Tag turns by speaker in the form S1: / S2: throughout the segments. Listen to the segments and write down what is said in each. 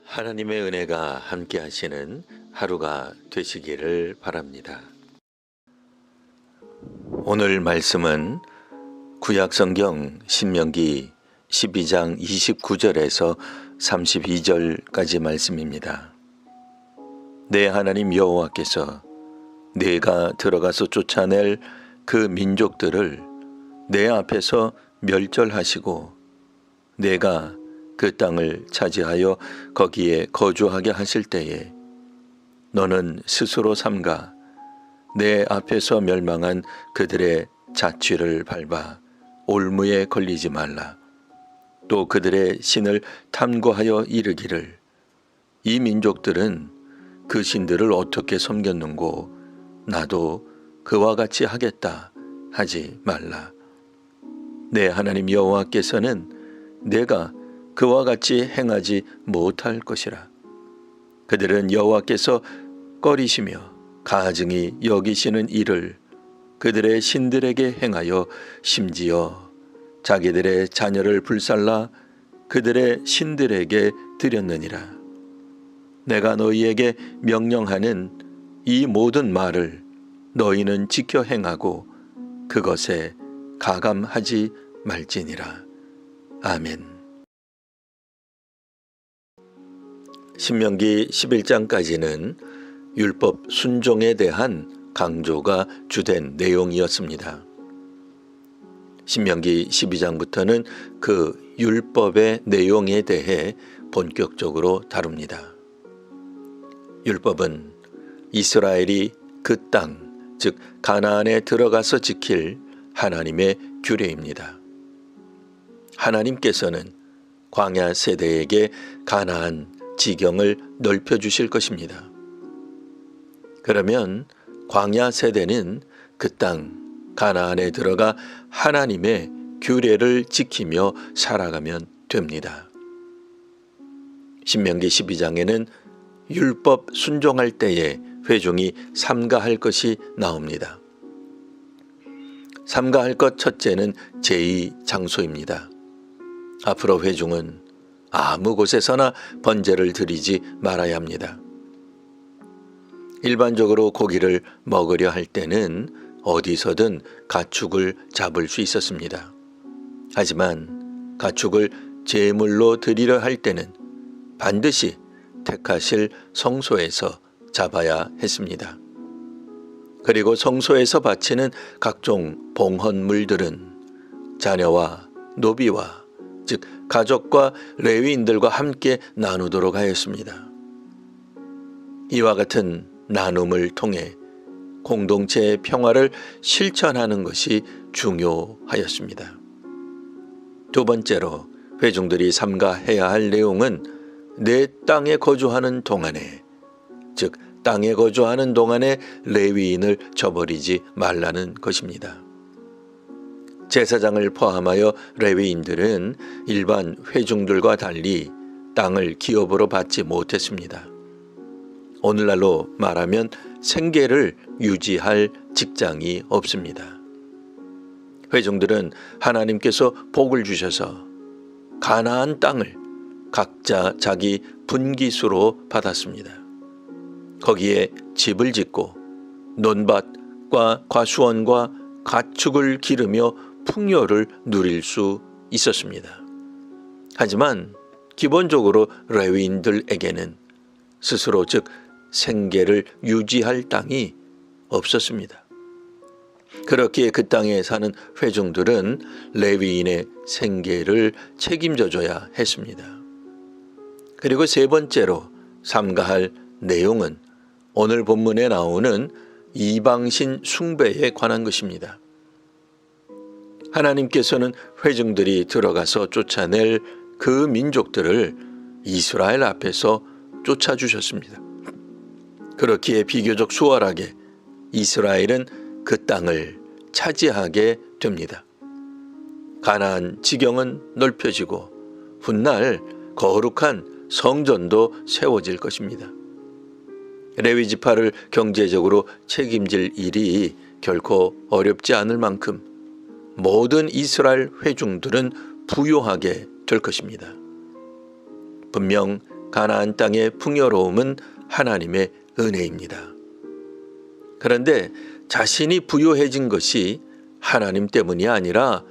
S1: 하나님의 은혜가 함께 하시는 하루가 되시기를 바랍니다. 오늘 말씀은 구약성경 신명기 12장 29절에서 32절까지 말씀입니다. 내 하나님 여호와께서 내가 들어가서 쫓아낼 그 민족들을 내 앞에서 멸절하시고 내가 그 땅을 차지하여 거기에 거주하게 하실 때에 너는 스스로 삼가 내 앞에서 멸망한 그들의 자취를 밟아 올무에 걸리지 말라. 또 그들의 신을 탐구하여 이르기를 이 민족들은 그 신들을 어떻게 섬겼는고 나도 그와 같이 하겠다 하지 말라. 내 하나님 여호와께서는 내가 그와 같이 행하지 못할 것이라. 그들은 여호와께서 꺼리시며 가증히 여기시는 일을 그들의 신들에게 행하여 심지어 자기들의 자녀를 불살라 그들의 신들에게 드렸느니라. 내가 너희에게 명령하는 이 모든 말을 너희는 지켜 행하고 그것에 가감하지 말지니라. 아멘. 신명기 11장까지는 율법 순종에 대한 강조가 주된 내용이었습니다. 신명기 12장부터는 그 율법의 내용에 대해 본격적으로 다룹니다. 율법은 이스라엘이 그 땅, 즉 가나안에 들어가서 지킬 하나님의 규례입니다. 하나님께서는 광야 세대에게 가나안 지경을 넓혀주실 것입니다. 그러면 광야 세대는 그 땅 가나안에 들어가 하나님의 규례를 지키며 살아가면 됩니다. 신명기 12장에는 율법 순종할 때에 회중이 삼가할 것이 나옵니다. 삼가할 것 첫째는 제2장소입니다. 앞으로 회중은 아무 곳에서나 번제를 드리지 말아야 합니다. 일반적으로 고기를 먹으려 할 때는 어디서든 가축을 잡을 수 있었습니다. 하지만 가축을 제물로 드리려 할 때는 반드시 택하실 성소에서 잡아야 했습니다. 그리고 성소에서 바치는 각종 봉헌물들은 자녀와 노비와 즉 가족과 레위인들과 함께 나누도록 하였습니다. 이와 같은 나눔을 통해 공동체의 평화를 실천하는 것이 중요하였습니다. 두 번째로 회중들이 삼가해야 할 내용은 내 땅에 거주하는 동안에, 즉 땅에 거주하는 동안에 레위인을 저버리지 말라는 것입니다. 제사장을 포함하여 레위인들은 일반 회중들과 달리 땅을 기업으로 받지 못했습니다. 오늘날로 말하면 생계를 유지할 직장이 없습니다. 회중들은 하나님께서 복을 주셔서 가나안 땅을 각자 자기 분기수로 받았습니다. 거기에 집을 짓고 논밭과 과수원과 가축을 기르며 풍요를 누릴 수 있었습니다. 하지만 기본적으로 레위인들에게는 스스로 즉 생계를 유지할 땅이 없었습니다. 그렇기에 그 땅에 사는 회중들은 레위인의 생계를 책임져줘야 했습니다. 그리고 세 번째로 삼가할 내용은 오늘 본문에 나오는 이방신 숭배에 관한 것입니다. 하나님께서는 회중들이 들어가서 쫓아낼 그 민족들을 이스라엘 앞에서 쫓아주셨습니다. 그렇기에 비교적 수월하게 이스라엘은 그 땅을 차지하게 됩니다. 가나안 지경은 넓혀지고 훗날 거룩한 성전도 세워질 것입니다. 레위 지파를 경제적으로 책임질 일이 결코 어렵지 않을 만큼 모든 이스라엘 회중들은 부유하게 될 것입니다. 분명 가나안 땅의 풍요로움은 하나님의 은혜입니다. 그런데 자신이 부유해진 것이 하나님 때문이 아니라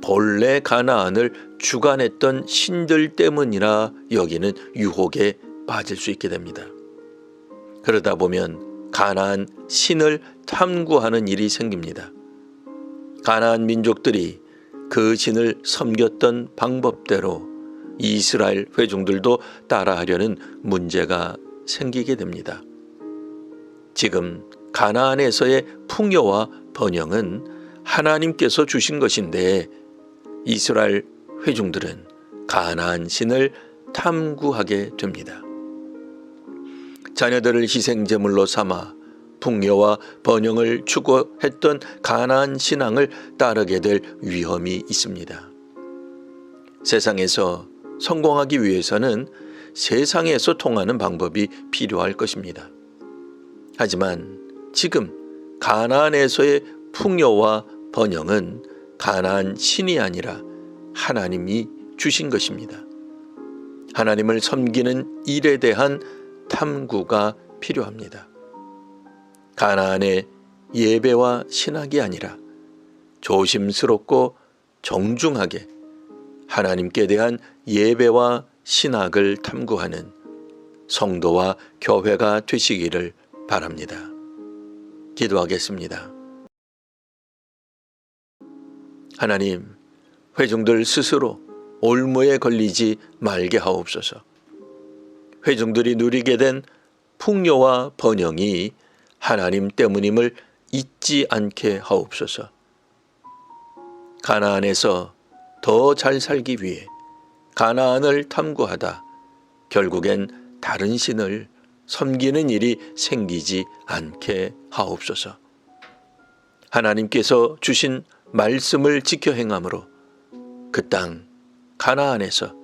S1: 본래 가나안을 주관했던 신들 때문이라 여기는 유혹에 빠질 수 있게 됩니다. 그러다 보면 가나안 신을 탐구하는 일이 생깁니다. 가나안 민족들이 그 신을 섬겼던 방법대로 이스라엘 회중들도 따라하려는 문제가 생기게 됩니다. 지금 가나안에서의 풍요와 번영은 하나님께서 주신 것인데 이스라엘 회중들은 가나안 신을 탐구하게 됩니다. 자녀들을 희생제물로 삼아 풍요와 번영을 추구했던 가나안 신앙을 따르게 될 위험이 있습니다. 세상에서 성공하기 위해서는 세상에서 통하는 방법이 필요할 것입니다. 하지만 지금 가나안에서의 풍요와 번영은 가나안 신이 아니라 하나님이 주신 것입니다. 하나님을 섬기는 일에 대한 탐구가 필요합니다. 가나안의 예배와 신학이 아니라 조심스럽고 정중하게 하나님께 대한 예배와 신학을 탐구하는 성도와 교회가 되시기를 바랍니다. 기도하겠습니다. 하나님, 회중들 스스로 올무에 걸리지 말게 하옵소서. 회중들이 누리게 된 풍요와 번영이 하나님 때문임을 잊지 않게 하옵소서. 가나안에서 더 잘 살기 위해 가나안을 탐구하다 결국엔 다른 신을 섬기는 일이 생기지 않게 하옵소서. 하나님께서 주신 말씀을 지켜 행함으로 그 땅 가나안에서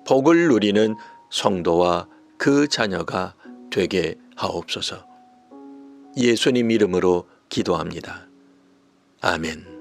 S1: 복을 누리는 성도와 그 자녀가 되게 하옵소서. 예수님 이름으로 기도합니다. 아멘.